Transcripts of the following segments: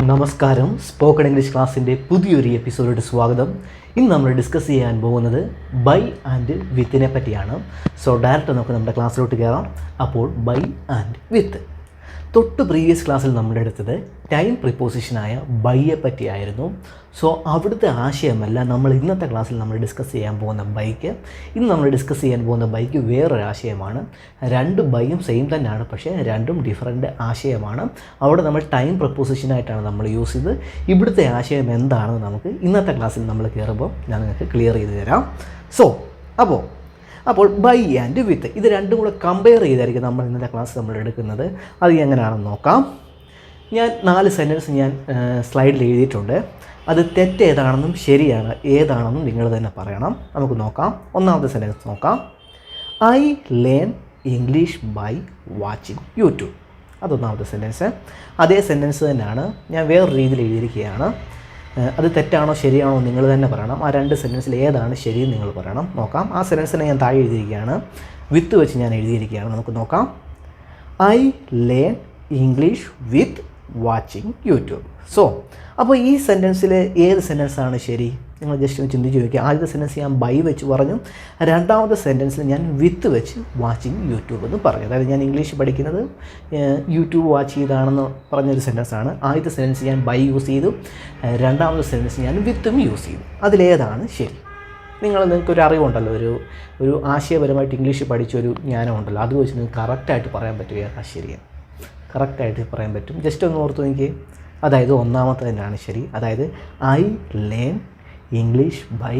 നമസ്കാരം. Spoken English ക്ലാസ്സിൻ്റെ പുതിയൊരു എപ്പിസോഡിലോട്ട് സ്വാഗതം. ഇന്ന് നമ്മൾ ഡിസ്കസ് ചെയ്യാൻ പോകുന്നത് ബൈ ആൻഡ് വിത്തിനെ പറ്റിയാണ്. സോ ഡയറക്റ്റ് നമുക്ക് നമ്മുടെ ക്ലാസ്സിലോട്ട് കയറാം. അപ്പോൾ ബൈ ആൻഡ് വിത്ത്. തൊട്ട് പ്രീവിയസ് ക്ലാസ്സിൽ നമ്മളെടുത്തത് ടൈം പ്രിപ്പോസിഷനായ ബൈയെ പറ്റിയായിരുന്നു. സോ അവിടുത്തെ ആശയമല്ല നമ്മൾ ഇന്നത്തെ ക്ലാസ്സിൽ നമ്മൾ ഡിസ്കസ് ചെയ്യാൻ പോകുന്ന ബൈക്ക്. ഇന്ന് നമ്മൾ ഡിസ്കസ് ചെയ്യാൻ പോകുന്ന ബൈക്ക് വേറൊരു ആശയമാണ്. രണ്ട് ബൈയും സെയിം തന്നെയാണ്, പക്ഷേ രണ്ടും ഡിഫറൻറ്റ് ആശയമാണ്. അവിടെ നമ്മൾ ടൈം പ്രിപ്പോസിഷനായിട്ടാണ് നമ്മൾ യൂസ് ചെയ്ത്. ഇവിടുത്തെ ആശയം എന്താണെന്ന് നമുക്ക് ഇന്നത്തെ ക്ലാസ്സിൽ നമ്മൾ കയറുമ്പോൾ ഞാൻ നിങ്ങൾക്ക് ക്ലിയർ ചെയ്ത് തരാം. സോ അപ്പോൾ ബൈ ആൻഡ് വിത്ത് ഇത് രണ്ടും കൂടെ കമ്പയർ ചെയ്തായിരിക്കും നമ്മൾ ഇന്നത്തെ ക്ലാസ് നമ്മൾ എടുക്കുന്നത്. അത് എങ്ങനെയാണെന്ന് നോക്കാം. ഞാൻ 4 സെൻറ്റൻസ് ഞാൻ സ്ലൈഡിൽ എഴുതിയിട്ടുണ്ട്. അത് തെറ്റ് ഏതാണെന്നും ശരിയാണ് ഏതാണെന്നും നിങ്ങൾ തന്നെ പറയണം. നമുക്ക് നോക്കാം. ഒന്നാമത്തെ സെൻറ്റൻസ് നോക്കാം. I learn English by watching YouTube. അതൊന്നാമത്തെ സെൻറ്റൻസ്. അതേ സെൻറ്റൻസ് തന്നെയാണ് ഞാൻ വേറൊരു രീതിയിൽ എഴുതിയിരിക്കുകയാണ്. അത് തെറ്റാണോ ശരിയാണോ നിങ്ങൾ തന്നെ പറയണം. ആ 2 സെൻറ്റൻസിൽ ഏതാണ് ശരിയെന്ന് നിങ്ങൾ പറയണം. നോക്കാം. ആ സെൻറ്റൻസിനെ ഞാൻ താഴെ എഴുതിയിരിക്കുകയാണ്, വിത്ത് വെച്ച് ഞാൻ എഴുതിയിരിക്കുകയാണ്. നമുക്ക് നോക്കാം. I learn English with watching YouTube. So അപ്പോൾ ഈ സെൻറ്റൻസിൽ ഏത് സെൻറ്റൻസാണ് ശരി? നിങ്ങൾ ജസ്റ്റ് ഒന്ന് ചിന്തിച്ച് ചോദിക്കുക. ആദ്യത്തെ സെൻറ്റൻസ് ഞാൻ ബൈ വെച്ച് പറഞ്ഞു, രണ്ടാമത്തെ സെൻറ്റൻസിൽ ഞാൻ വിത്ത് വെച്ച് വാച്ചിങ് യൂട്യൂബ് എന്ന് പറഞ്ഞു. അതായത് ഞാൻ ഇംഗ്ലീഷ് പഠിക്കുന്നത് യൂട്യൂബ് വാച്ച് ചെയ്താണെന്ന് പറഞ്ഞൊരു സെൻറ്റൻസാണ്. ആദ്യത്തെ സെൻറ്റൻസ് ഞാൻ ബൈ യൂസ് ചെയ്തു, രണ്ടാമത്തെ സെൻറ്റൻസ് ഞാൻ വിത്തും യൂസ് ചെയ്തു. അതിലേതാണ് ശരി? നിങ്ങൾക്കൊരു അറിവുണ്ടല്ലോ, ഒരു ആശയപരമായിട്ട് ഇംഗ്ലീഷ് പഠിച്ചൊരു ജ്ഞാനമുണ്ടല്ലോ. അത് വെച്ച് നിങ്ങൾക്ക് കറക്റ്റായിട്ട് പറയാൻ പറ്റുക ശരിയാണ്, കറക്റ്റായിട്ട് പറയാൻ പറ്റും. ജസ്റ്റ് ഒന്ന് ഓർത്ത് നോക്കിയേ. അതായത് ഒന്നാമത്തെ തന്നെയാണ് ശരി. അതായത് I learn English by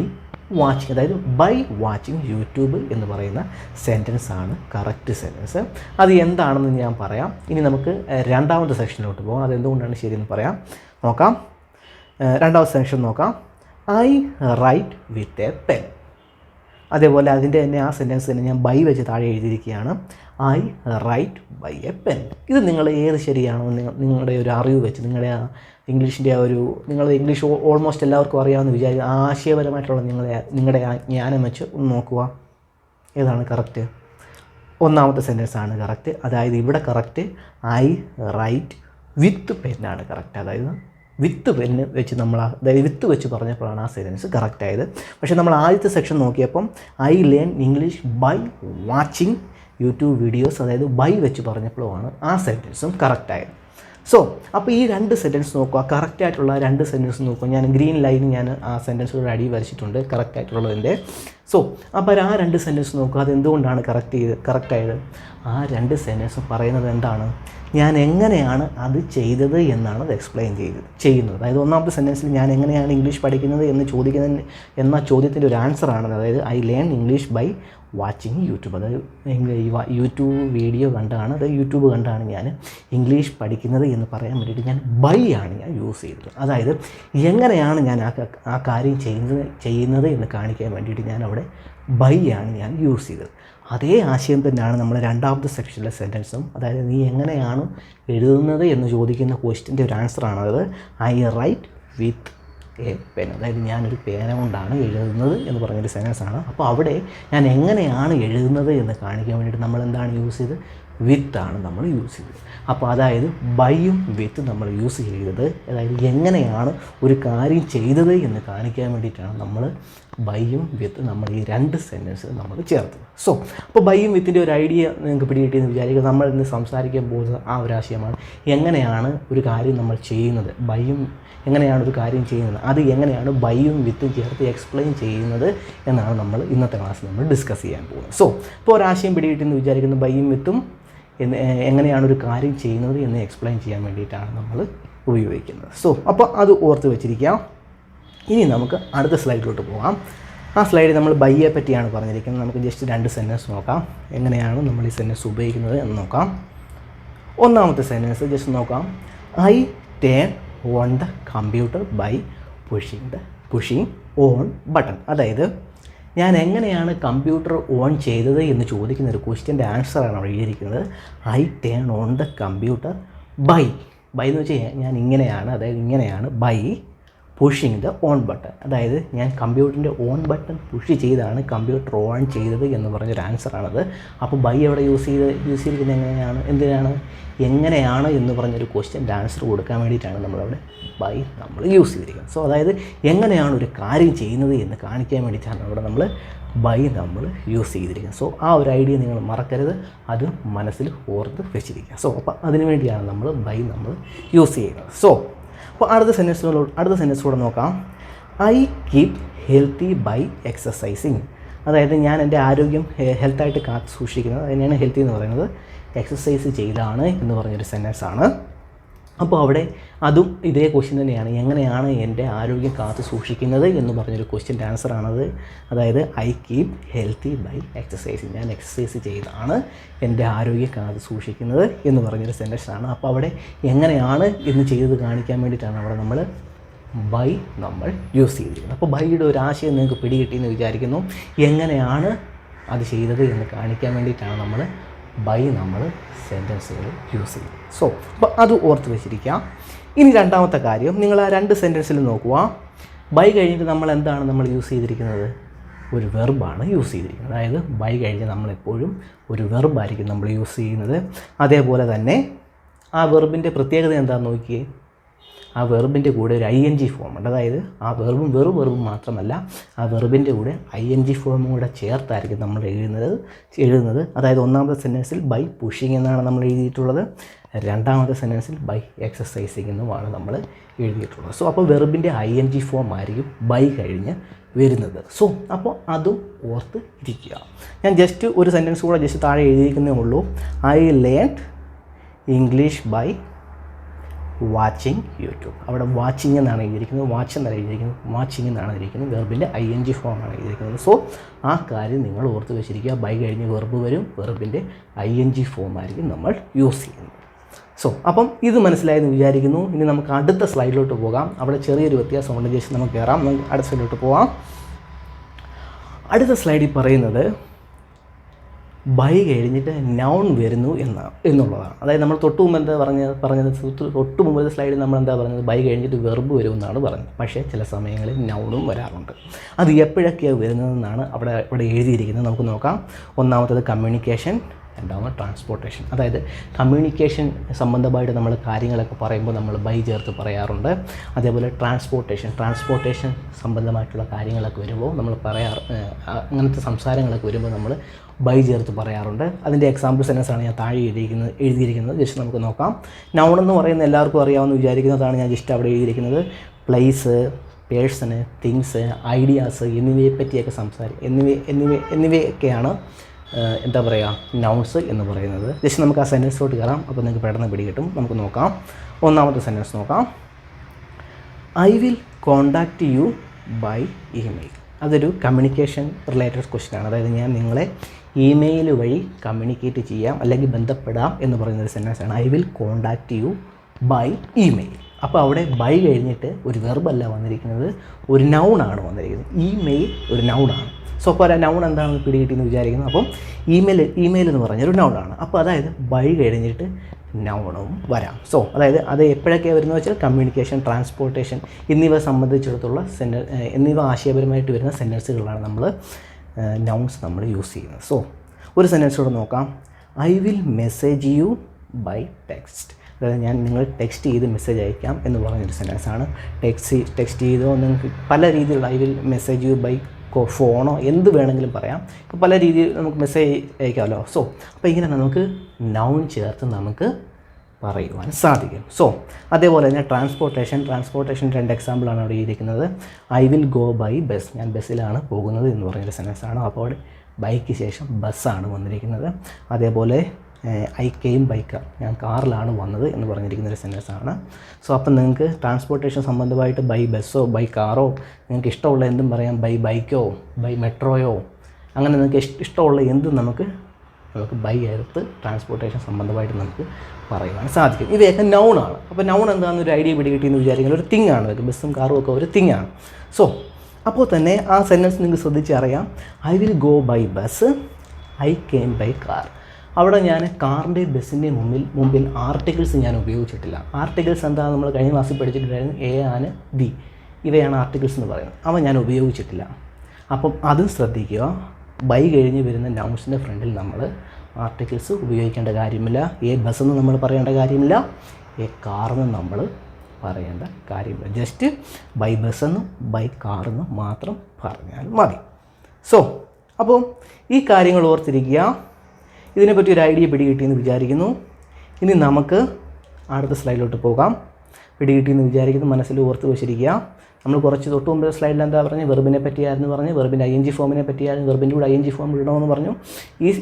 watching, അതായത് ബൈ വാച്ചിങ് യൂട്യൂബ് എന്ന് പറയുന്ന സെൻറ്റൻസാണ് കറക്റ്റ് സെൻറ്റൻസ്. അത് എന്താണെന്ന് ഞാൻ പറയാം. ഇനി നമുക്ക് രണ്ടാമത്തെ സെക്ഷനിലോട്ട് പോകാം. അതെന്തുകൊണ്ടാണ് ശരിയെന്ന് പറയാം. നോക്കാം. രണ്ടാമത്തെ സെക്ഷൻ നോക്കാം. I write with a pen. അതേപോലെ അതിൻ്റെ തന്നെ ആ സെൻറ്റൻസ് തന്നെ ഞാൻ ബൈ വെച്ച് താഴെ എഴുതിയിരിക്കുകയാണ്. I write by a pen. ഇത് നിങ്ങൾ ഏത് ശരിയാണോ നിങ്ങളുടെ ഒരു അറിവ് വെച്ച്, നിങ്ങളുടെ ആ ഇംഗ്ലീഷിൻ്റെ നിങ്ങളുടെ ഇംഗ്ലീഷ് ഓൾമോസ്റ്റ് എല്ലാവർക്കും അറിയാമെന്ന് വിചാരിക്കുക. ആശയപരമായിട്ടുള്ള നിങ്ങളുടെ ആ ജ്ഞാനം വെച്ച് ഒന്ന് നോക്കുക. ഏതാണ് കറക്റ്റ്? ഒന്നാമത്തെ സെൻറ്റൻസാണ് കറക്റ്റ്. അതായത് ഇവിടെ കറക്റ്റ് ഐ റൈറ്റ് വിത്ത് പെന്നാണ് കറക്റ്റ്. അതായത് വിത്ത് പെന്ന് വെച്ച് അതായത് വിത്ത് വെച്ച് പറഞ്ഞപ്പോഴാണ് ആ സെൻറ്റൻസ് കറക്റ്റായത്. പക്ഷേ നമ്മൾ ആദ്യത്തെ സെക്ഷൻ നോക്കിയപ്പം I learn English by watching YouTube videos, അതായത് ബൈ വെച്ച് പറഞ്ഞപ്പോഴാണ് ആ സെൻറ്റൻസും കറക്റ്റായത്. സോ അപ്പോൾ ഈ 2 സെൻറ്റൻസ് നോക്കുക, കറക്റ്റായിട്ടുള്ള 2 സെൻറ്റൻസ് നോക്കുക. ഞാൻ ഗ്രീൻ ലൈൻ ഞാൻ ആ സെൻറ്റൻസുകളുടെ അടി വരച്ചിട്ടുണ്ട് കറക്റ്റായിട്ടുള്ളതിൻ്റെ. സോ അപ്പോൾ ആ 2 സെൻറ്റൻസ് നോക്കുക. അതെന്തുകൊണ്ടാണ് കറക്റ്റായത്? ആ 2 സെൻറ്റൻസ് പറയുന്നത് എന്താണ്? ഞാൻ എങ്ങനെയാണ് അത് ചെയ്തത് എന്നാണ് അത് എക്സ്പ്ലെയിൻ ചെയ്യുന്നത്. അതായത് ഒന്നാമത്തെ സെൻറ്റൻസിൽ ഞാൻ എങ്ങനെയാണ് ഇംഗ്ലീഷ് പഠിക്കുന്നത് എന്ന ചോദ്യത്തിൻ്റെ ഒരു ആൻസറാണ്. അതായത് I learn English by watching YouTube. അതായത് യൂട്യൂബ് വീഡിയോ കണ്ടാണ്, അതായത് യൂട്യൂബ് കണ്ടാണ് ഞാൻ ഇംഗ്ലീഷ് പഠിക്കുന്നത് എന്ന് പറയാൻ വേണ്ടിയിട്ട് ഞാൻ ബൈ ആണ് ഞാൻ യൂസ് ചെയ്തത്. അതായത് എങ്ങനെയാണ് ഞാൻ ആ കാര്യം ചെയ്യുന്നത് എന്ന് കാണിക്കാൻ വേണ്ടിയിട്ട് ഞാൻ അവിടെ ബൈ ആണ് ഞാൻ യൂസ് ചെയ്തത്. അതേ ആശയം തന്നെയാണ് നമ്മൾ രണ്ടാമത്തെ സെക്ഷനിലെ സെൻറ്റൻസും. അതായത് നീ എങ്ങനെയാണ് എഴുതുന്നത് എന്ന് ചോദിക്കുന്ന ക്വസ്റ്റ്യൻ്റെ ഒരു ആൻസറാണ്. അതായത് I write with a pen. അതായത് ഞാനൊരു പേന കൊണ്ടാണ് എഴുതുന്നത് എന്ന് പറഞ്ഞൊരു സെൻറ്റൻസാണ്. അപ്പോൾ അവിടെ ഞാൻ എങ്ങനെയാണ് എഴുതുന്നത് എന്ന് കാണിക്കാൻ വേണ്ടിയിട്ട് നമ്മൾ എന്താണ് യൂസ് ചെയ്തത്? വിത്താണ് നമ്മൾ യൂസ് ചെയ്തത്. അപ്പോൾ അതായത് ബൈയും വിത്ത് നമ്മൾ യൂസ് ചെയ്തത്, അതായത് എങ്ങനെയാണ് ഒരു കാര്യം ചെയ്തത് എന്ന് കാണിക്കാൻ വേണ്ടിയിട്ടാണ് നമ്മൾ ബൈയും വിത്ത് നമ്മൾ ഈ 2 സെൻറ്റൻസ് നമ്മൾ ചേർത്തത്. സോ അപ്പോൾ ബൈയും വിത്തിൻ്റെ ഒരു ഐഡിയ നിങ്ങൾക്ക് പിടികിട്ടിയെന്ന് വിചാരിക്കുക. നമ്മൾ ഇന്ന് സംസാരിക്കാൻ പോകുന്നത് ആ ഒരു ആശയമാണ്. എങ്ങനെയാണ് ഒരു കാര്യം നമ്മൾ ചെയ്യുന്നത്, ബൈയും എങ്ങനെയാണ് ഒരു കാര്യം ചെയ്യുന്നത്, അത് എങ്ങനെയാണ് ബൈയും വിത്തും ചേർത്ത് എക്സ്പ്ലെയിൻ ചെയ്യുന്നത് എന്നാണ് നമ്മൾ ഇന്നത്തെ ക്ലാസ്സിൽ നമ്മൾ ഡിസ്കസ് ചെയ്യാൻ പോകുന്നത്. സോ ഇപ്പോൾ ഒരാശയം പിടികിട്ടിയെന്ന് വിചാരിക്കുന്നു. ബൈയും വിത്തും എങ്ങനെയാണ് ഒരു കാര്യം ചെയ്യുന്നത് എന്ന് എക്സ്പ്ലെയിൻ ചെയ്യാൻ വേണ്ടിയിട്ടാണ് നമ്മൾ ഉപയോഗിക്കുന്നത്. സോ അപ്പോൾ അത് ഓർത്ത് വെച്ചിരിക്കാം. ഇനി നമുക്ക് അടുത്ത സ്ലൈഡിലോട്ട് പോകാം. ആ സ്ലൈഡിൽ നമ്മൾ ബൈയെ പറ്റിയാണ് പറഞ്ഞിരിക്കുന്നത്. നമുക്ക് ജസ്റ്റ് 2 സെൻറ്റൻസ് നോക്കാം, എങ്ങനെയാണ് നമ്മൾ ഈ സെൻറ്റൻസ് ഉപയോഗിക്കുന്നത് എന്ന് നോക്കാം. ഒന്നാമത്തെ സെൻറ്റൻസ് ജസ്റ്റ് നോക്കാം. I turn on the computer by pushing on button. അതായത് ഞാൻ എങ്ങനെയാണ് കമ്പ്യൂട്ടർ ഓൺ ചെയ്തത് എന്ന് ചോദിക്കുന്ന ഒരു ക്വസ്റ്റ്യൻ്റെ ആൻസറാണ് അവിടെ എഴുതിയിരിക്കുന്നത്. I turn on the computer by എന്ന് വെച്ചാൽ ഞാൻ ഇങ്ങനെയാണ്, അതായത് ഇങ്ങനെയാണ് by pushing the on button. അതായത് ഞാൻ കമ്പ്യൂട്ടറിൻ്റെ ഓൺ ബട്ടൺ പുഷ് ചെയ്താണ് കമ്പ്യൂട്ടർ ഓൺ ചെയ്തത് എന്ന് പറഞ്ഞൊരു ആൻസറാണത്. അപ്പോൾ ബൈ അവിടെ യൂസ് ചെയ്തിരിക്കുന്നത് എങ്ങനെയാണ് എന്ന് പറഞ്ഞൊരു ക്വസ്റ്റ്യൻ്റെ ആൻസർ കൊടുക്കാൻ വേണ്ടിയിട്ടാണ് നമ്മളവിടെ ബൈ നമ്മൾ യൂസ് ചെയ്തിരിക്കുന്നത്. സോ അതായത് എങ്ങനെയാണ് ഒരു കാര്യം ചെയ്യുന്നത് എന്ന് കാണിക്കാൻ വേണ്ടിയിട്ടാണ് അവിടെ നമ്മൾ ബൈ നമ്മൾ യൂസ് ചെയ്തിരിക്കുന്നത്. സോ ആ ഒരു ഐഡിയ നിങ്ങൾ മറക്കരുത്, അത് മനസ്സിൽ ഓർത്ത് വെച്ചിരിക്കുക. സോ അപ്പോൾ അതിനു വേണ്ടിയാണ് നമ്മൾ ബൈ നമ്മൾ യൂസ് ചെയ്യുന്നത്. സോ അപ്പോൾ അടുത്ത സെൻറ്റൻസിലൂടെ നോക്കാം. I keep healthy by exercising. അതായത് ഞാൻ എൻ്റെ ആരോഗ്യം ഹെൽത്തായിട്ട് കാത്തു സൂക്ഷിക്കുന്നത്, അതിനെയാണ് ഹെൽത്തി എന്ന് പറയുന്നത്, എക്സസൈസ് ചെയ്താണ് എന്ന് പറഞ്ഞൊരു സെൻറ്റൻസാണ്. അപ്പോൾ അവിടെ അതും ഇതേ ക്വസ്റ്റ്യൻ തന്നെയാണ്, എങ്ങനെയാണ് എൻ്റെ ആരോഗ്യം കാത്തു സൂക്ഷിക്കുന്നത് എന്ന് പറഞ്ഞൊരു ക്വസ്റ്റ്യൻ്റെ ആൻസറാണത്. അതായത് I keep healthy by exercising. ഞാൻ എക്സസൈസ് ചെയ്താണ് എൻ്റെ ആരോഗ്യം കാത്തു സൂക്ഷിക്കുന്നത് എന്ന് പറഞ്ഞൊരു സെൻറ്റൻസാണ്. അപ്പോൾ അവിടെ എങ്ങനെയാണ് എന്ന് ചെയ്ത് കാണിക്കാൻ വേണ്ടിയിട്ടാണ് അവിടെ നമ്മൾ ബൈ നമ്മൾ യൂസ് ചെയ്തിരിക്കുന്നത്. അപ്പോൾ ബൈയുടെ ഒരു ആശയം നിങ്ങൾക്ക് പിടികിട്ടിയെന്ന് വിചാരിക്കുന്നു. എങ്ങനെയാണ് അത് ചെയ്തത് എന്ന് കാണിക്കാൻ വേണ്ടിയിട്ടാണ് നമ്മൾ ബൈ നമ്മൾ സെൻറ്റൻസുകൾ യൂസ് ചെയ്യും. സോ അപ്പോൾ അത് ഓർത്ത് വെച്ചിരിക്കാം. ഇനി രണ്ടാമത്തെ കാര്യം, നിങ്ങൾ ആ രണ്ട് സെൻറ്റൻസിൽ നോക്കുക. ബൈ കഴിഞ്ഞിട്ട് നമ്മൾ യൂസ് ചെയ്തിരിക്കുന്നത് ഒരു വെർബാണ് യൂസ് ചെയ്തിരിക്കുന്നത്. അതായത് ബൈ കഴിഞ്ഞ് നമ്മളെപ്പോഴും ഒരു വെർബായിരിക്കും നമ്മൾ യൂസ് ചെയ്യുന്നത്. അതേപോലെ തന്നെ ആ വെർബിൻ്റെ പ്രത്യേകത എന്താണെന്ന് നോക്കിയേ. ആ വെർബിൻ്റെ കൂടെ ഒരു ING ഫോം ഉണ്ട്. അതായത് ആ വെറും വെർബും മാത്രമല്ല, ആ വെർബിൻ്റെ കൂടെ ING ഫോമും കൂടെ ചേർത്തായിരിക്കും നമ്മൾ എഴുതുന്നത്. അതായത് ഒന്നാമത്തെ സെൻറ്റൻസിൽ ബൈ പുഷിങ് എന്നാണ് നമ്മൾ എഴുതിയിട്ടുള്ളത്, രണ്ടാമത്തെ സെൻറ്റൻസിൽ ബൈ എക്സസൈസിങ് എന്നുമാണ് നമ്മൾ എഴുതിയിട്ടുള്ളത്. സോ അപ്പോൾ വെർബിൻ്റെ ING ഫോം ആയിരിക്കും ബൈ കഴിഞ്ഞ് വരുന്നത്. സോ അപ്പോൾ അതും ഓർത്ത് ഇരിക്കുക. ഞാൻ ജസ്റ്റ് ഒരു സെൻറ്റൻസ് കൂടെ ജസ്റ്റ് താഴെ എഴുതിയിരിക്കുന്നേ ഉള്ളൂ. I learned English by watching YouTube. അവിടെ വാച്ചിങ് എന്നാണ് എഴുതിയിരിക്കുന്നത്, വാച്ച് എന്നാണ് എഴുതിയിരിക്കുന്നത്, വാച്ചിങ് എന്നാണ് എഴുതിയിരിക്കുന്നത്, വെർബിൻ്റെ ING ഫോമാണ് എഴുതിയിരിക്കുന്നത്. സോ ആ കാര്യം നിങ്ങൾ ഓർത്ത് വെച്ചിരിക്കുക. ബൈ കഴിഞ്ഞ് വെർബ് വരും, വെർബിൻ്റെ ING ഫോം ആയിരിക്കും നമ്മൾ യൂസ് ചെയ്യുന്നത്. സോ അപ്പം ഇത് മനസ്സിലായെന്ന് വിചാരിക്കുന്നു. ഇനി നമുക്ക് അടുത്ത സ്ലൈഡിലോട്ട് പോകാം. അവിടെ ചെറിയൊരു വ്യത്യാസമുണ്ട്, ജസ്റ്റ് നമുക്ക് കയറാം, നമുക്ക് അടുത്ത സ്ലൈഡിലോട്ട് പോകാം. അടുത്ത സ്ലൈഡിൽ പറയുന്നത് ബൈ കഴിഞ്ഞിട്ട് നൗൺ വരുന്നു എന്നുള്ളതാണ്. അതായത് നമ്മൾ തൊട്ട് മുമ്പ് എന്താ തൊട്ട് മുമ്പത്തെ സ്ലൈഡിൽ നമ്മൾ എന്താ പറഞ്ഞത്, ബൈ കഴിഞ്ഞിട്ട് വെർബ് വരുമെന്നാണ് പറഞ്ഞത്. പക്ഷേ ചില സമയങ്ങളിൽ നൗണും വരാറുണ്ട്. അത് എപ്പോഴൊക്കെയാണ് വരുന്നതെന്നാണ് അവിടെ എഴുതിയിരിക്കുന്നത്. നമുക്ക് നോക്കാം. ഒന്നാമത്തേത് കമ്മ്യൂണിക്കേഷൻ, രണ്ടാമത് ട്രാൻസ്പോർട്ടേഷൻ. അതായത് കമ്മ്യൂണിക്കേഷൻ സംബന്ധമായിട്ട് നമ്മൾ കാര്യങ്ങളൊക്കെ പറയുമ്പോൾ നമ്മൾ ബൈ ചേർത്ത് പറയാറുണ്ട്. അതേപോലെ ട്രാൻസ്പോർട്ടേഷൻ സംബന്ധമായിട്ടുള്ള കാര്യങ്ങളൊക്കെ വരുമ്പോൾ നമ്മൾ അങ്ങനത്തെ സംസാരങ്ങളൊക്കെ വരുമ്പോൾ നമ്മൾ ബൈ ചേർത്ത് പറയാറുണ്ട്. അതിൻ്റെ എക്സാമ്പിൾ സെൻറ്റൻസാണ് ഞാൻ താഴെ എഴുതിയിരിക്കുന്നത്. ജസ്റ്റ് നമുക്ക് നോക്കാം. നൗൺ എന്ന് പറയുന്നത് എല്ലാവർക്കും അറിയാമെന്ന് വിചാരിക്കുന്നതാണ്. ഞാൻ ജസ്റ്റ് അവിടെ എഴുതിയിരിക്കുന്നത് പ്ലേസ്, പേഴ്സണ്, തിങ്സ്, ഐഡിയാസ് എന്നിവയെ പറ്റിയൊക്കെ എന്നിവയൊക്കെയാണ് എന്താ പറയുക നൗൺസ് എന്ന് പറയുന്നത്. ജസ്റ്റ് നമുക്ക് ആ സെൻറ്റൻസിലോട്ട് കയറാം. അപ്പോൾ നിങ്ങൾക്ക് പെട്ടെന്ന് പിടികിട്ടും. നമുക്ക് നോക്കാം. ഒന്നാമത്തെ സെൻറ്റൻസ് നോക്കാം. I will contact you by email. അതൊരു കമ്മ്യൂണിക്കേഷൻ റിലേറ്റഡ് ക്വസ്റ്റ്യൻ ആണ്. അതായത് ഞാൻ നിങ്ങളെ ഇമെയിൽ വഴി കമ്മ്യൂണിക്കേറ്റ് ചെയ്യാം അല്ലെങ്കിൽ ബന്ധപ്പെടാം എന്ന് പറയുന്നൊരു സെൻറ്റൻസാണ്. I will contact you by email. അപ്പോൾ അവിടെ ബൈ കഴിഞ്ഞിട്ട് ഒരു വെർബല്ല വന്നിരിക്കുന്നത്, ഒരു നൗണാണ് വന്നിരിക്കുന്നത്. ഇമെയിൽ ഒരു നൗണാണ്. സോ അപ്പോൾ ആ നൗൺ എന്താണെന്ന് പിടികിട്ടിയെന്ന് വിചാരിക്കുന്നു. അപ്പം ഇമെയിൽ എന്ന് പറഞ്ഞൊരു നൗണാണ്. അപ്പോൾ അതായത് ബൈ കഴിഞ്ഞിട്ട് നൗണും വരാം. സോ അതായത് അത് എപ്പോഴൊക്കെയാണ് വരുന്നത് വെച്ചാൽ കമ്മ്യൂണിക്കേഷൻ, ട്രാൻസ്പോർട്ടേഷൻ എന്നിവ സംബന്ധിച്ചിടത്തുള്ള എന്നിവ ആശയപരമായിട്ട് വരുന്ന സെൻറ്റൻസുകളാണ് നമ്മൾ നൗൺസ് നമ്മൾ യൂസ് ചെയ്യുന്നത്. സോ ഒരു സെൻറ്റൻസോടെ നോക്കാം. I will message you by text. അതായത് ഞാൻ നിങ്ങൾ ടെക്സ്റ്റ് ചെയ്ത് മെസ്സേജ് അയക്കാം എന്ന് പറഞ്ഞൊരു സെൻറ്റൻസാണ്. ടെക്സ്റ്റ് ചെയ്തോ നിങ്ങൾക്ക് പല രീതിയിലുള്ള I will message you by ഫോണോ എന്ത് വേണമെങ്കിലും പറയാം. ഇപ്പോൾ പല രീതിയിൽ നമുക്ക് മെസ്സേജ് അയക്കാമല്ലോ. സോ അപ്പോൾ ഇങ്ങനെ നമുക്ക് നൗൺ ചേർത്ത് നമുക്ക് പറയുവാൻ സാധിക്കും. സോ അതേപോലെ തന്നെ ട്രാൻസ്പോർട്ടേഷൻ രണ്ട് എക്സാമ്പിളാണ് അവിടെ ഇരിക്കുന്നത്. I will go by bus. ഞാൻ ബസ്സിലാണ് പോകുന്നത് എന്ന് പറഞ്ഞൊരു സെൻറ്റൻസാണ്. അപ്പോൾ ബൈക്ക് ശേഷം ബസ്സാണ് വന്നിരിക്കുന്നത്. അതേപോലെ ഐ കെയിം ബൈ കാർ. ഞാൻ കാറിലാണ് വന്നത് എന്ന് പറഞ്ഞിരിക്കുന്നൊരു സെൻറ്റൻസാണ്. സോ അപ്പം നിങ്ങൾക്ക് ട്രാൻസ്പോർട്ടേഷൻ സംബന്ധമായിട്ട് ബൈ ബസ്സോ ബൈ കാറോ നിങ്ങൾക്ക് ഇഷ്ടമുള്ള എന്തും പറയാം. ബൈ ബൈക്കോ ബൈ മെട്രോയോ അങ്ങനെ നിങ്ങൾക്ക് ഇഷ്ടമുള്ള എന്തും നമുക്ക് ബൈ എടുത്ത് ട്രാൻസ്പോർട്ടേഷൻ സംബന്ധമായിട്ട് നമുക്ക് പറയുവാൻ സാധിക്കും. ഇവയൊക്കെ നൗണാണ്. അപ്പോൾ നൗൺ എന്താണെന്ന് ഒരു ഐഡിയ പിടികിട്ടിയെന്ന് വിചാരിക്കുന്നത് ഒരു തിങ് ആണ്. ബസ്സും കാറും ഒക്കെ ഒരു തിങ് ആണ്. സോ അപ്പോൾ തന്നെ ആ സെൻറ്റൻസ് നിങ്ങൾക്ക് ശ്രദ്ധിച്ചറിയാം. I will go by bus, I came by car. അവിടെ ഞാൻ കാറിൻ്റെ ബസ്സിൻ്റെ മുമ്പിൽ ആർട്ടിക്കിൾസ് ഞാൻ ഉപയോഗിച്ചിട്ടില്ല. ആർട്ടിക്കിൾസ് എന്താ നമ്മൾ കഴിഞ്ഞ ക്ലാസ്സിൽ പഠിച്ചിട്ടുണ്ടായിരുന്നു. A an the. ഇവയാണ് ആർട്ടിക്കിൾസ് എന്ന് പറയുന്നത്. അവ ഞാൻ ഉപയോഗിച്ചിട്ടില്ല. അപ്പം അതും ശ്രദ്ധിക്കുക. ബൈ കഴിഞ്ഞ് വരുന്ന നൗൺസിൻ്റെ ഫ്രണ്ടിൽ നമ്മൾ ആർട്ടിക്കിൾസ് ഉപയോഗിക്കേണ്ട കാര്യമില്ല. എ ബസ്സെന്ന് നമ്മൾ പറയേണ്ട കാര്യമില്ല, എ കാറെന്ന് നമ്മൾ പറയേണ്ട കാര്യമില്ല. ജസ്റ്റ് ബൈ ബസ്സെന്നും ബൈ കാറെന്നും മാത്രം പറഞ്ഞാൽ മതി. സോ അപ്പോൾ ഈ കാര്യങ്ങൾ ഓർത്തിരിക്കുക. ഇതിനെപ്പറ്റി ഒരു ഐഡിയ പിടികിട്ടിയെന്ന് വിചാരിക്കുന്നു. ഇനി നമുക്ക് അടുത്ത സ്ലൈഡിലോട്ട് പോകാം. പിടികിട്ടിയെന്ന് വിചാരിക്കുന്നു, മനസ്സിൽ ഓർത്ത് വെച്ചിരിക്കുക. നമ്മൾ കുറച്ച് തൊട്ട് മുമ്പ് സ്ലൈഡിൽ എന്താ പറഞ്ഞത്, വെർബിനെ പറ്റിയായിരുന്നു പറഞ്ഞു, വെർബിൻ്റെ ING ഫോമിനെ പറ്റിയായിരുന്നു, വെർബിൻ്റെ കൂടെ ING ഫോം ഇടണമെന്ന് പറഞ്ഞു.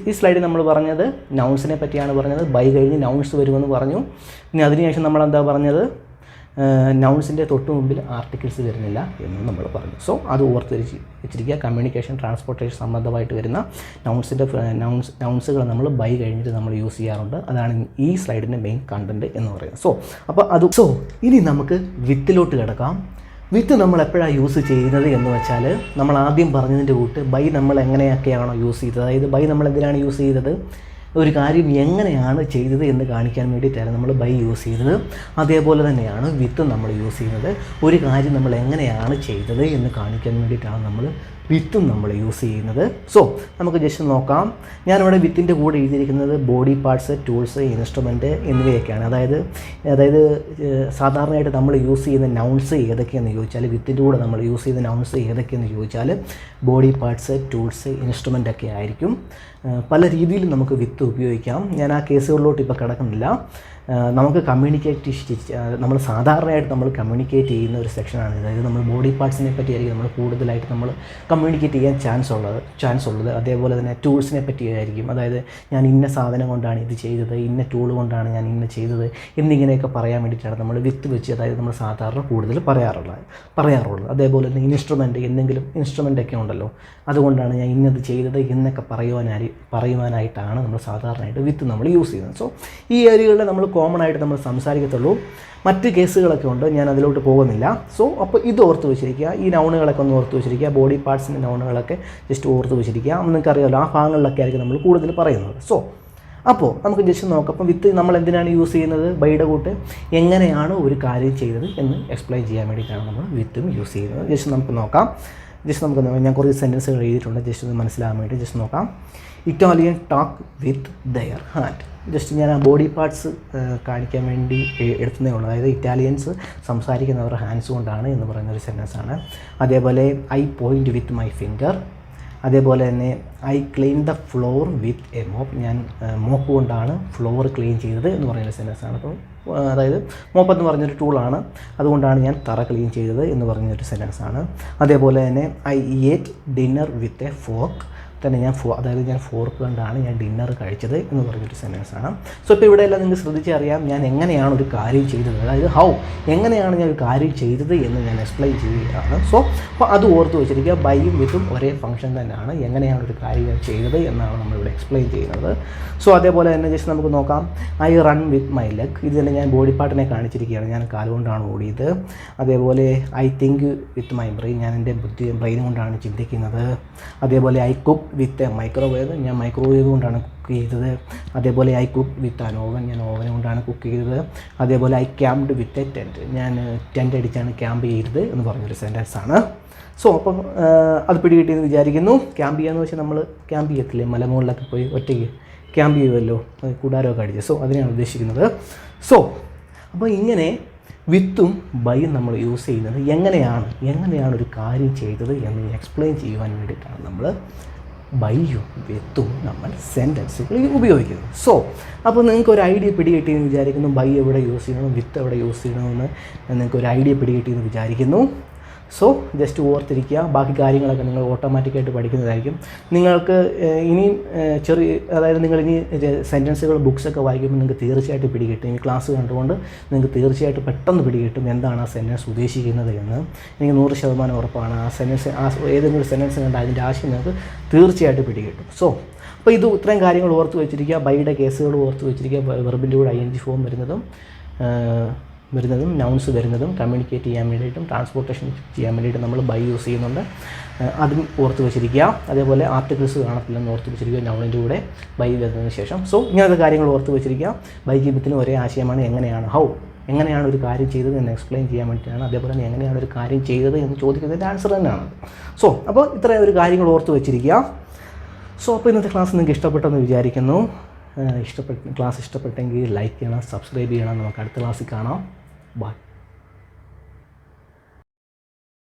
ഈ സ്ലൈഡിൽ നമ്മൾ പറഞ്ഞത് നൗൺസിനെ പറ്റിയാണ് പറഞ്ഞത്. ബൈ കഴിഞ്ഞ് നൗൺസ് വരുമെന്ന് പറഞ്ഞു. ഇനി അതിനുശേഷം നമ്മളെന്താ പറഞ്ഞത്, നൗൺസിൻ്റെ തൊട്ട് മുമ്പിൽ ആർട്ടിക്കിൾസ് വരുന്നില്ല എന്ന് നമ്മൾ പറഞ്ഞു. സോ അത് ഓർത്ത് വെച്ചിരിക്കുക. കമ്മ്യൂണിക്കേഷൻ, ട്രാൻസ്പോർട്ടേഷൻ സംബന്ധമായിട്ട് വരുന്ന നൗൺസുകൾ നമ്മൾ ബൈ കഴിഞ്ഞിട്ട് നമ്മൾ യൂസ് ചെയ്യാറുണ്ട്. അതാണ് ഈ സ്ലൈഡിൻ്റെ മെയിൻ കണ്ടൻറ്റ് എന്ന് പറയുന്നത്. സോ ഇനി നമുക്ക് വിത്തിലോട്ട് കിടക്കാം. വിത്ത് നമ്മൾ എപ്പോഴാണ് യൂസ് ചെയ്യുന്നത് എന്ന് വെച്ചാൽ, നമ്മൾ ആദ്യം പറഞ്ഞതിൻ്റെ കൂട്ട് ബൈ നമ്മൾ എങ്ങനെയൊക്കെയാണോ യൂസ് ചെയ്തത്, അതായത് ബൈ നമ്മൾ എന്തിനാണ് യൂസ് ചെയ്തത്, ഒരു കാര്യം എങ്ങനെയാണ് ചെയ്തത് എന്ന് കാണിക്കാൻ വേണ്ടിയിട്ടാണ് നമ്മൾ ബൈ യൂസ് ചെയ്തത്. അതേപോലെ തന്നെയാണ് വിത്ത് നമ്മൾ യൂസ് ചെയ്യുന്നത്. ഒരു കാര്യം നമ്മൾ എങ്ങനെയാണ് ചെയ്തത് എന്ന് കാണിക്കാൻ വേണ്ടിയിട്ടാണ് നമ്മൾ വിത്തും നമ്മൾ യൂസ് ചെയ്യുന്നത്. സോ നമുക്ക് ജസ്റ്റ് നോക്കാം. ഞാനിവിടെ വിത്തിൻ്റെ കൂടെ എഴുതിയിരിക്കുന്നത് ബോഡി പാർട്സ്, ടൂൾസ്, ഇൻസ്ട്രുമെൻറ്റ് എന്നിവയൊക്കെയാണ്. അതായത് സാധാരണയായിട്ട് നമ്മൾ യൂസ് ചെയ്യുന്ന നൗൺസ് ഏതൊക്കെയെന്ന് ചോദിച്ചാൽ, വിത്തിൻ്റെ കൂടെ നമ്മൾ യൂസ് ചെയ്യുന്ന നൗൺസ് ഏതൊക്കെയെന്ന് ചോദിച്ചാൽ ബോഡി പാർട്സ്, ടൂൾസ്, ഇൻസ്ട്രുമെൻ്റ് ഒക്കെ ആയിരിക്കും. പല രീതിയിലും നമുക്ക് വിത്ത് ഉപയോഗിക്കാം. ഞാൻ ആ കേസുകളിലോട്ട് ഇപ്പോൾ കിടക്കുന്നില്ല. നമുക്ക് നമ്മൾ സാധാരണയായിട്ട് നമ്മൾ കമ്മ്യൂണിക്കേറ്റ് ചെയ്യുന്ന ഒരു സെക്ഷനാണ്. അതായത് നമ്മൾ ബോഡി പാർട്സിനെ പറ്റിയായിരിക്കും നമ്മൾ കൂടുതലായിട്ട് നമ്മൾ കമ്മ്യൂണിക്കേറ്റ് ചെയ്യാൻ ചാൻസ് ഉള്ളത്. അതേപോലെ തന്നെ ടൂൾസിനെ പറ്റിയായിരിക്കും. അതായത് ഞാൻ ഇന്ന സാധനം കൊണ്ടാണ് ഇത് ചെയ്തത്, ഇന്ന ടൂൾ കൊണ്ടാണ് ഞാൻ ഇന്ന ചെയ്തത് എന്നിങ്ങനെയൊക്കെ പറയാൻ വേണ്ടിയിട്ടാണ് നമ്മൾ വിത്ത് വെച്ച്, അതായത് നമ്മൾ സാധാരണ കൂടുതൽ പറയാറുള്ളത്. അതേപോലെ തന്നെ എന്തെങ്കിലും ഇൻസ്ട്രുമെൻ്റ് ഒക്കെ ഉണ്ടല്ലോ, അതുകൊണ്ടാണ് ഞാൻ ഇന്നത് ചെയ്തത് എന്നൊക്കെ പറയുവാനായിട്ടാണ് നമ്മൾ സാധാരണയായിട്ട് വിത്ത് നമ്മൾ യൂസ് ചെയ്യുന്നത്. സോ ഈ ഏരിയകളിൽ നമ്മൾ കോമൺ ആയിട്ട് നമ്മൾ സംസാരിക്കത്തുള്ളൂ. മറ്റ് കേസുകളൊക്കെ ഉണ്ട്, ഞാൻ അതിലോട്ട് പോകുന്നില്ല. സോ അപ്പോൾ ഇത് ഓർത്ത് വെച്ചിരിക്കുക. ഈ നൗണുകളൊക്കെ ഒന്ന് ഓർത്ത് വെച്ചിരിക്കുക. ബോഡി പാർട്സിൻ്റെ നൗണുകളൊക്കെ ജസ്റ്റ് ഓർത്ത് വെച്ചിരിക്കുക. നിങ്ങൾക്കറിയാമല്ലോ, ആ ഭാഗങ്ങളിലൊക്കെ ആയിരിക്കും നമ്മൾ കൂടുതൽ പറയുന്നത്. സോ അപ്പോൾ നമുക്ക് ജസ്റ്റ് നോക്കാം. അപ്പം വിത്ത് നമ്മൾ എന്തിനാണ് യൂസ് ചെയ്യുന്നത്, ബൈയുടെ കൂട്ട് എങ്ങനെയാണ് ഒരു കാര്യം ചെയ്തത് എന്ന് എക്സ്പ്ലെയിൻ ചെയ്യാൻ വേണ്ടിയിട്ടാണ് നമ്മൾ വിത്തും യൂസ് ചെയ്യുന്നത്. ജസ്റ്റ് നമുക്ക് നോക്കാം. ഞാൻ കുറച്ച് സെൻറ്റൻസുകൾ എഴുതിയിട്ടുണ്ട്, ജസ്റ്റ് ഒന്ന് മനസ്സിലാകാൻ വേണ്ടി ജസ്റ്റ് നോക്കാം. Italian talk with their hand. Just ഞാൻ ആ ബോഡി പാർട്സ് കാണിക്കാൻ വേണ്ടി എടുത്തതേ ഉള്ളൂ. അതായത് ഇറ്റാലിയൻസ് സംസാരിക്കുന്നവരുടെ ഹാൻഡ്സ് കൊണ്ടാണ് എന്ന് പറയുന്നൊരു സെൻറ്റൻസാണ്. അതേപോലെ I point with my finger. അതേപോലെ തന്നെ I clean the floor with a mop. ഞാൻ മോപ്പ് കൊണ്ടാണ് ഫ്ലോർ ക്ലീൻ ചെയ്തത് എന്ന് പറയുന്ന സെൻറ്റൻസാണ്. അപ്പം അതായത് മോപ്പ് എന്ന് പറഞ്ഞൊരു ടൂളാണ്, അതുകൊണ്ടാണ് ഞാൻ തറ ക്ലീൻ ചെയ്തത് എന്ന് പറഞ്ഞൊരു സെൻറ്റൻസാണ്. അതേപോലെ തന്നെ I eat dinner with a fork. തന്നെ ഞാൻ ഫോർക്ക് കൊണ്ടാണ് ഞാൻ ഡിന്നർ കഴിച്ചത് എന്ന് പറഞ്ഞൊരു സെൻറ്റൻസാണ്. സോ ഇപ്പോൾ ഇവിടെയെല്ലാം നിങ്ങൾക്ക് ശ്രദ്ധിച്ചറിയാം ഞാൻ എങ്ങനെയാണ് ഒരു കാര്യം ചെയ്തത്, അതായത് എങ്ങനെയാണ് ഞാൻ ഒരു കാര്യം ചെയ്തത് എന്ന് ഞാൻ എക്സ്പ്ലെയിൻ ചെയ്യുകയാണ്. സോ അപ്പോൾ അത് ഓർത്ത് വെച്ചിരിക്കുക. ബൈയും വിത്തും ഒരേ ഫംഗ്ഷൻ തന്നെയാണ്. എങ്ങനെയാണ് ഒരു കാര്യം ഞാൻ ചെയ്തത് എന്നാണ് നമ്മളിവിടെ എക്സ്പ്ലെയിൻ ചെയ്യുന്നത്. സോ അതേപോലെ തന്നെ ജസ്റ്റ് നമുക്ക് നോക്കാം. I run with my leg. ഇത് തന്നെ ഞാൻ ബോഡി പാർട്ടിനെ കാണിച്ചിരിക്കുകയാണ്, ഞാൻ കാലുകൊണ്ടാണ് ഓടിയത്. അതേപോലെ I think with my brain. ഞാൻ എൻ്റെ ബ്രെയിൻ കൊണ്ടാണ് ചിന്തിക്കുന്നത്. അതേപോലെ ഐ കുക്ക് വിത്ത് മൈക്രോവേവ്. ഞാൻ മൈക്രോവേവ് കൊണ്ടാണ് കുക്ക് ചെയ്തത്. അതേപോലെ I cook with an oven. ഞാൻ ഓവൻ കൊണ്ടാണ് കുക്ക് ചെയ്തത്. അതേപോലെ I camped with a tent. ഞാൻ ടെൻറ്റ് അടിച്ചാണ് ക്യാമ്പ് ചെയ്തത് എന്ന് പറഞ്ഞൊരു സെൻറ്റൻസാണ്. സോ അപ്പം അത് പിടികിട്ടിയെന്ന് വിചാരിക്കുന്നു. ക്യാമ്പ് ചെയ്യാന്ന് വെച്ചാൽ നമ്മൾ ക്യാമ്പ് ചെയ്യത്തില്ലേ, മലമുകളിലൊക്കെ പോയി ഒറ്റയ്ക്ക് ക്യാമ്പ് ചെയ്യുമല്ലോ, കൂടാരമൊക്കെ അടിച്ച്. സോ അതിനാണ് ഉദ്ദേശിക്കുന്നത്. സോ അപ്പോൾ ഇങ്ങനെ വിത്തും ബൈയും നമ്മൾ യൂസ് ചെയ്യുന്നത് എങ്ങനെയാണ് ഒരു കാര്യം ചെയ്തത് എന്ന് എക്സ്പ്ലെയിൻ ചെയ്യുവാൻ വേണ്ടിയിട്ടാണ് നമ്മൾ ബൈയും വിത്തും നമ്മൾ സെൻറ്റൻസുകൾ ഉപയോഗിക്കുന്നത്. സോ അപ്പോൾ നിങ്ങൾക്ക് ഒരു ഐഡിയ പിടികിട്ടിയെന്ന് വിചാരിക്കുന്നു. ബൈ എവിടെ യൂസ് ചെയ്യണം, വിത്ത് എവിടെ യൂസ് ചെയ്യണമെന്ന് നിങ്ങൾക്ക് ഒരു ഐഡിയ പിടികിട്ടിയെന്ന് വിചാരിക്കുന്നു. സോ ജസ്റ്റ് ഓർത്തിരിക്കുക. ബാക്കി കാര്യങ്ങളൊക്കെ നിങ്ങൾ ഓട്ടോമാറ്റിക്കായിട്ട് പഠിക്കുന്നതായിരിക്കും. നിങ്ങൾക്ക് ഇനിയും അതായത് നിങ്ങൾ ഇനി സെൻറ്റൻസുകൾ ബുക്സൊക്കെ വായിക്കുമ്പോൾ നിങ്ങൾക്ക് തീർച്ചയായിട്ടും പിടികിട്ടും. ഈ ക്ലാസ് കണ്ടുകൊണ്ട് നിങ്ങൾക്ക് തീർച്ചയായിട്ടും പെട്ടെന്ന് പിടികിട്ടും എന്താണ് ആ സെൻറ്റൻസ് ഉദ്ദേശിക്കുന്നത് എന്ന്. എനിക്ക് 100% ഉറപ്പാണ്. ആ സെൻറ്റൻസ് ഏതെങ്കിലും സെൻറ്റൻസ് കണ്ട് അതിൻ്റെ ആശയം നിങ്ങൾക്ക് തീർച്ചയായിട്ടും പിടികിട്ടും. സോ അപ്പോൾ ഇത്രയും കാര്യങ്ങൾ ഓർത്ത് വെച്ചിരിക്കുക. ബൈയുടെ കേസുകൾ ഓർത്ത് വെച്ചിരിക്കുക. വെർബിൻ്റെ കൂടെ ING ഫോം വരുന്നതും നൗൺസ് വരുന്നതും കമ്മ്യൂണിക്കേറ്റ് ചെയ്യാൻ വേണ്ടിയിട്ടും ട്രാൻസ്പോർട്ടേഷൻ ചെയ്യാൻ വേണ്ടിയിട്ട് നമ്മൾ ബൈ യൂസ് ചെയ്യുന്നുണ്ട്. അതും ഓർത്ത് വെച്ചിരിക്കുക. അതേപോലെ ആർട്ടിക്കിൾസ് കാണത്തില്ലെന്ന് ഓർത്ത് വെച്ചിരിക്കുക നൗണിൻ്റെ കൂടെ ബൈ വരുന്നതിന് ശേഷം. സോ ഇങ്ങനത്തെ കാര്യങ്ങൾ ഓർത്ത് വെച്ചിരിക്കുക. ബൈ ജീവിതത്തിന് ഒരേ ആശയമാണ്. എങ്ങനെയാണ് ഒരു കാര്യം ചെയ്തത് എന്ന് എക്സ്പ്ലെയിൻ ചെയ്യാൻ വേണ്ടിയിട്ടാണ്. അതേപോലെ തന്നെ എങ്ങനെയാണ് ഒരു കാര്യം ചെയ്തത് എന്ന് ചോദിക്കുന്നതിൻ്റെ ആൻസർ തന്നെയാണ്. സോ അപ്പോൾ ഇത്രയും ഒരു കാര്യങ്ങൾ ഓർത്ത് വെച്ചിരിക്കുക. സോ അപ്പോൾ ഇന്നത്തെ ക്ലാസ് നിങ്ങൾക്ക് ഇഷ്ടപ്പെട്ടെന്ന് വിചാരിക്കുന്നു. ക്ലാസ് ഇഷ്ടപ്പെട്ടെങ്കിൽ ലൈക്ക് ചെയ്യണം, സബ്സ്ക്രൈബ് ചെയ്യണം. നമുക്ക് അടുത്ത ക്ലാസ്സിൽ കാണാം. ബൈ.